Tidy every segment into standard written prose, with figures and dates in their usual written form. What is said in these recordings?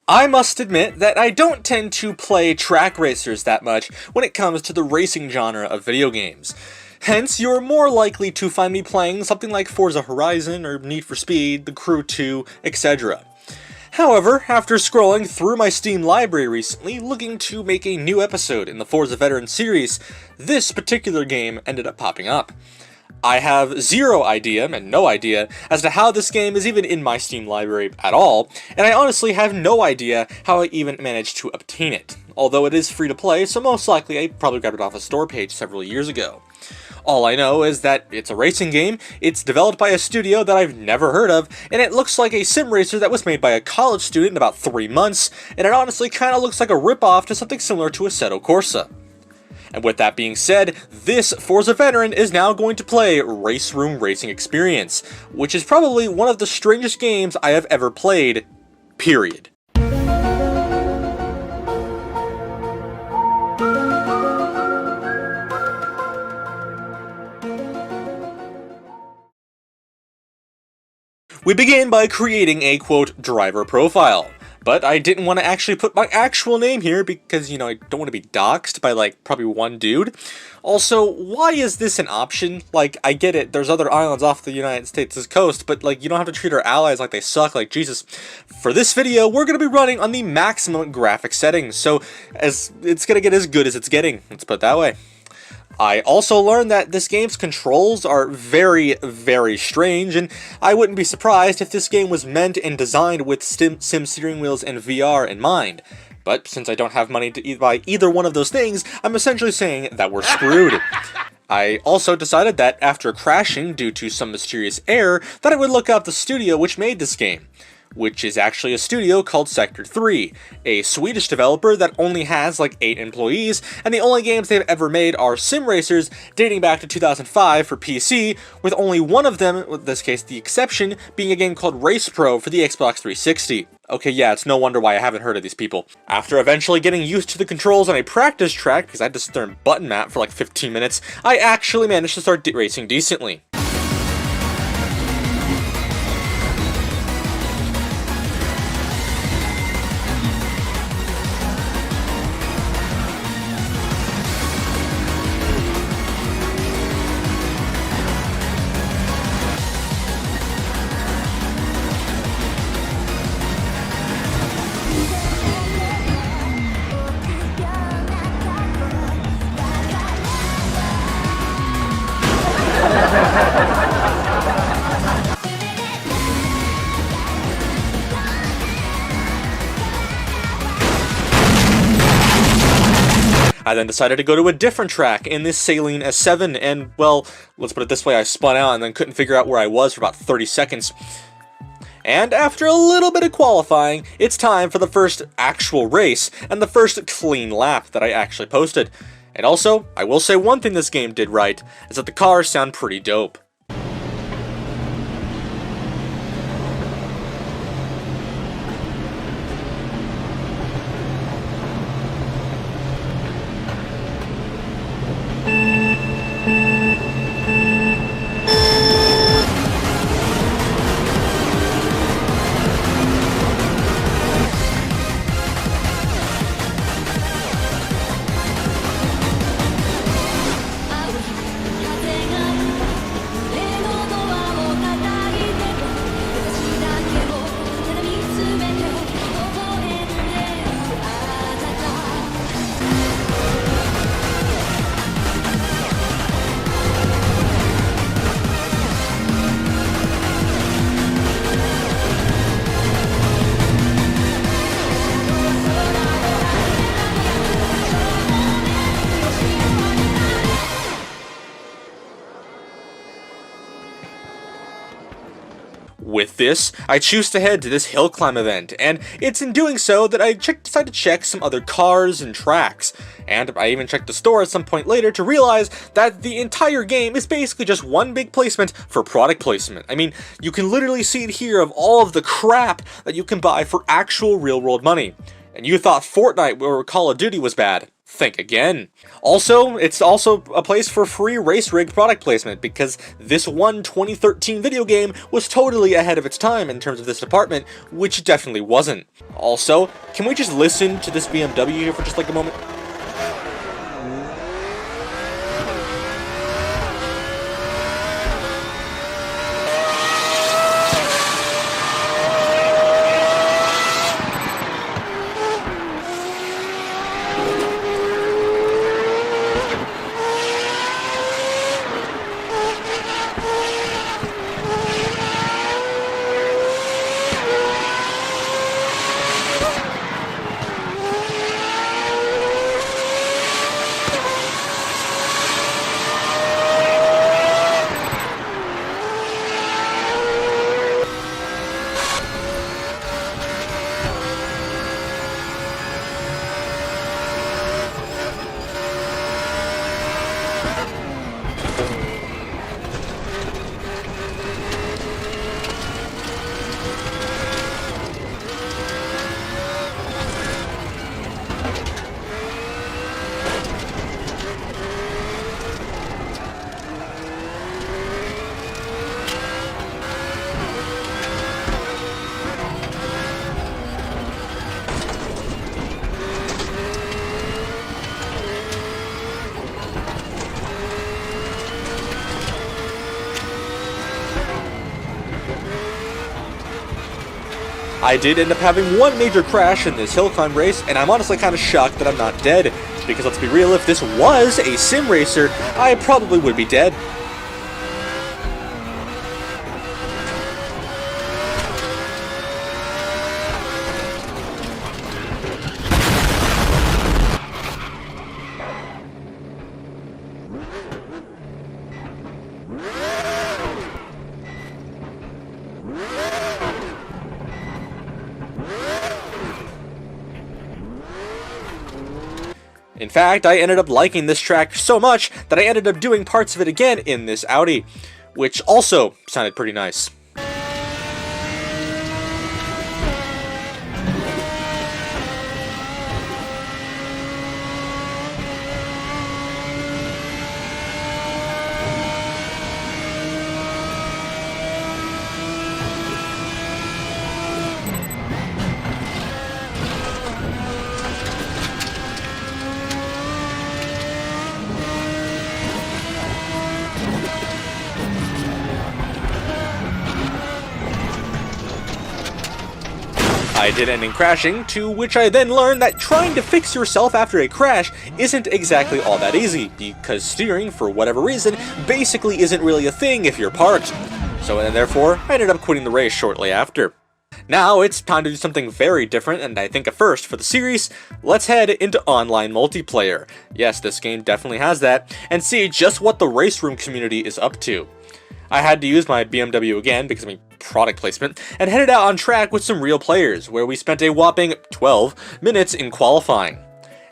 I must admit that I don't tend to play track racers that much when it comes to the racing genre of video games. Hence, you're more likely to find me playing something like Forza Horizon or Need for Speed, The Crew 2, etc. However, after scrolling through my Steam library recently looking to make a new episode in the Forza Veteran series, this particular game ended up popping up. I have zero idea, and no idea, as to how this game is even in my Steam library at all, and I honestly have no idea how I even managed to obtain it, although it is free to play, so most likely I probably grabbed it off a store page several years ago. All I know is that it's a racing game, it's developed by a studio that I've never heard of, and it looks like a sim racer that was made by a college student in about 3 months, and it honestly kinda looks like a rip-off to something similar to Assetto Corsa. And with that being said, this Forza Veteran is now going to play RaceRoom Racing Experience, which is probably one of the strangest games I have ever played, period. We begin by creating a, quote, driver profile. But I didn't want to actually put my actual name here because, I don't want to be doxxed by, probably one dude. Also, why is this an option? I get it, there's other islands off the United States' coast, but, you don't have to treat our allies like they suck, Jesus. For this video, we're going to be running on the maximum graphic settings, so it's going to get as good as it's getting, let's put it that way. I also learned that this game's controls are very, very strange, and I wouldn't be surprised if this game was meant and designed with sim steering wheels and VR in mind. But since I don't have money to buy either one of those things, I'm essentially saying that we're screwed. I also decided that after crashing due to some mysterious error, that I would look up the studio which made this game, which is actually a studio called Sector 3, a Swedish developer that only has 8 employees, and the only games they've ever made are sim racers dating back to 2005 for PC, with only one of them, in this case the exception, being a game called Race Pro for the Xbox 360. Okay, yeah, it's no wonder why I haven't heard of these people. After eventually getting used to the controls on a practice track, because I had to sit there and button map for 15 minutes, I actually managed to start racing decently. I then decided to go to a different track in this Saline S7, and, well, let's put it this way, I spun out and then couldn't figure out where I was for about 30 seconds. And after a little bit of qualifying, it's time for the first actual race, and the first clean lap that I actually posted. And also, I will say one thing this game did right, is that the cars sound pretty dope. With this, I choose to head to this hill climb event, and it's in doing so that I decide to check some other cars and tracks. And I even checked the store at some point later to realize that the entire game is basically just one big placement for product placement. I mean, you can literally see it here of all of the crap that you can buy for actual real-world money. And you thought Fortnite or Call of Duty was bad. Think again. Also, it's also a place for free race rig product placement, because this one 2013 video game was totally ahead of its time in terms of this department, which it definitely wasn't. Also, can we just listen to this BMW here for just like a moment? I did end up having one major crash in this hill climb race, and I'm honestly kind of shocked that I'm not dead, because let's be real, if this was a sim racer, I probably would be dead. In fact, I ended up liking this track so much that I ended up doing parts of it again in this Audi, which also sounded pretty nice. I did end in crashing, to which I then learned that trying to fix yourself after a crash isn't exactly all that easy, because steering, for whatever reason, basically isn't really a thing if you're parked. So and therefore, I ended up quitting the race shortly after. Now it's time to do something very different, and I think a first for the series. Let's head into online multiplayer. Yes, this game definitely has that, and see just what the RaceRoom community is up to. I had to use my BMW again because of my product placement, and headed out on track with some real players, where we spent a whopping 12 minutes in qualifying.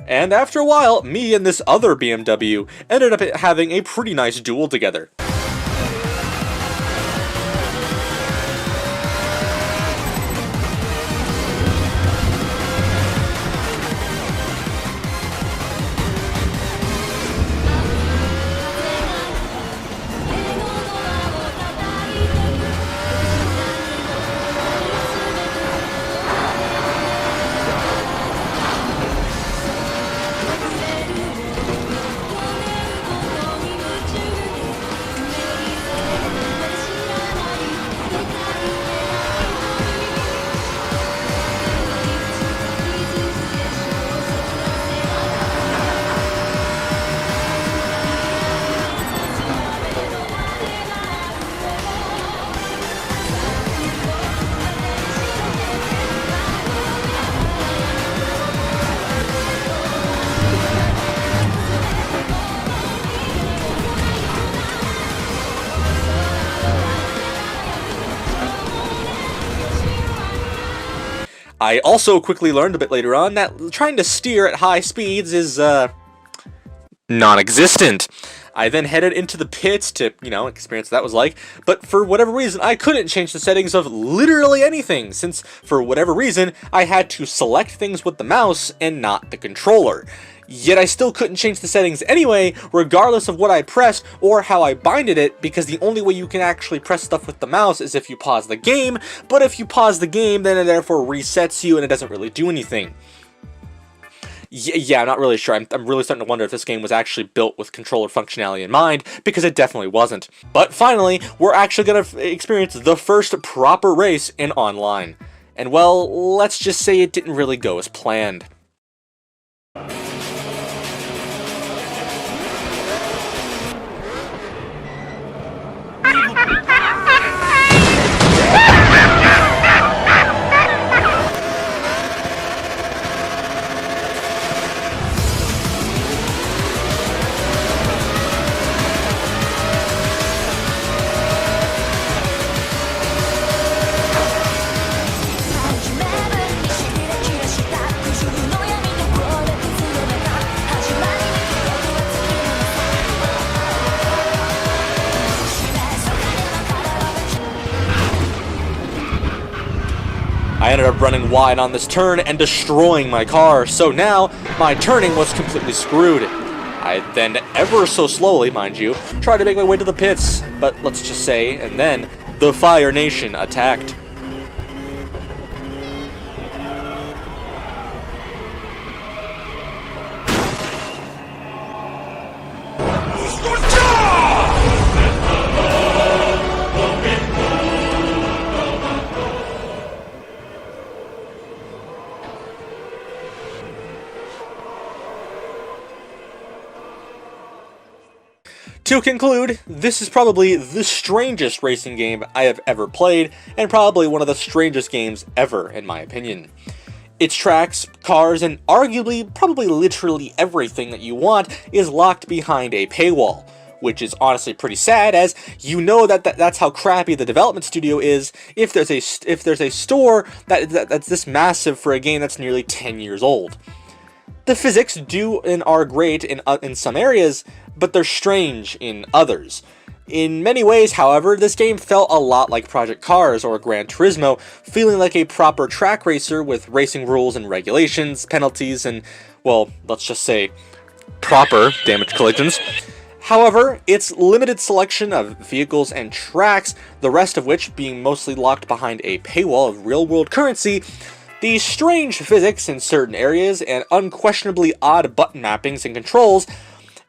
And after a while, me and this other BMW ended up having a pretty nice duel together. I also quickly learned a bit later on that trying to steer at high speeds is, non-existent. I then headed into the pits to, experience what that was like, but for whatever reason, I couldn't change the settings of literally anything, since, for whatever reason, I had to select things with the mouse and not the controller. Yet I still couldn't change the settings anyway, regardless of what I pressed or how I binded it, because the only way you can actually press stuff with the mouse is if you pause the game, but if you pause the game, then it therefore resets you and it doesn't really do anything. Yeah, I'm not really sure. I'm really starting to wonder if this game was actually built with controller functionality in mind, because it definitely wasn't. But finally, we're actually going to experience the first proper race in online. And well, let's just say it didn't really go as planned. I ended up running wide on this turn and destroying my car, so now my turning was completely screwed. I then, ever so slowly, mind you, tried to make my way to the pits, but let's just say, and then, the Fire Nation attacked. To conclude, this is probably the strangest racing game I have ever played, and probably one of the strangest games ever, in my opinion. Its tracks, cars, and arguably, probably literally everything that you want is locked behind a paywall, which is honestly pretty sad, as you know that's how crappy the development studio is if there's a store that's this massive for a game that's nearly 10 years old. The physics do and are great in some areas, but they're strange in others. In many ways, however, this game felt a lot like Project Cars or Gran Turismo, feeling like a proper track racer with racing rules and regulations, penalties, and, well, let's just say, proper damage collisions. However, its limited selection of vehicles and tracks, the rest of which being mostly locked behind a paywall of real-world currency, the strange physics in certain areas, and unquestionably odd button mappings and controls,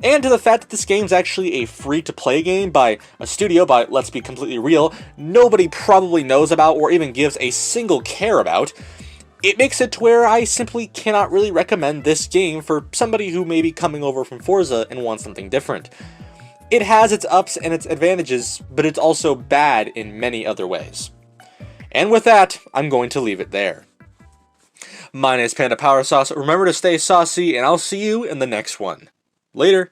and to the fact that this game's actually a free-to-play game by a studio, but let's be completely real, nobody probably knows about or even gives a single care about, it makes it to where I simply cannot really recommend this game for somebody who may be coming over from Forza and wants something different. It has its ups and its advantages, but it's also bad in many other ways. And with that, I'm going to leave it there. My name is PandaPowerSauce. Remember to stay saucy, and I'll see you in the next one. Later.